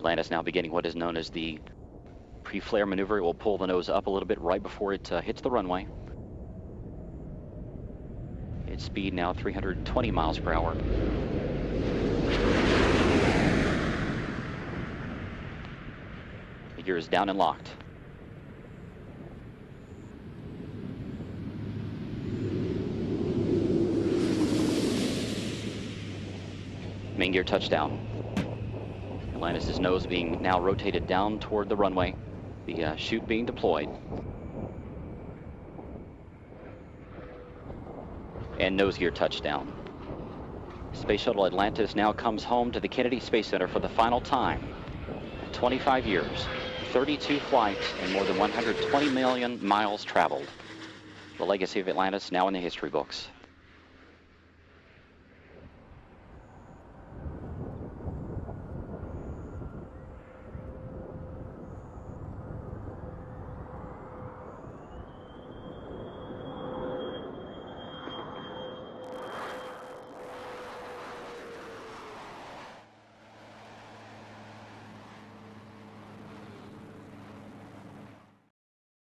Atlantis now beginning what is known as the pre-flare maneuver. It will pull the nose up a little bit right before it hits the runway. Its speed now 320 miles per hour. The gear is down and locked. Main gear touchdown. Atlantis' nose being now rotated down toward the runway. The chute being deployed. And nose gear touchdown. Space Shuttle Atlantis now comes home to the Kennedy Space Center for the final time. 25 years, 32 flights, and more than 120 million miles traveled. The legacy of Atlantis now in the history books.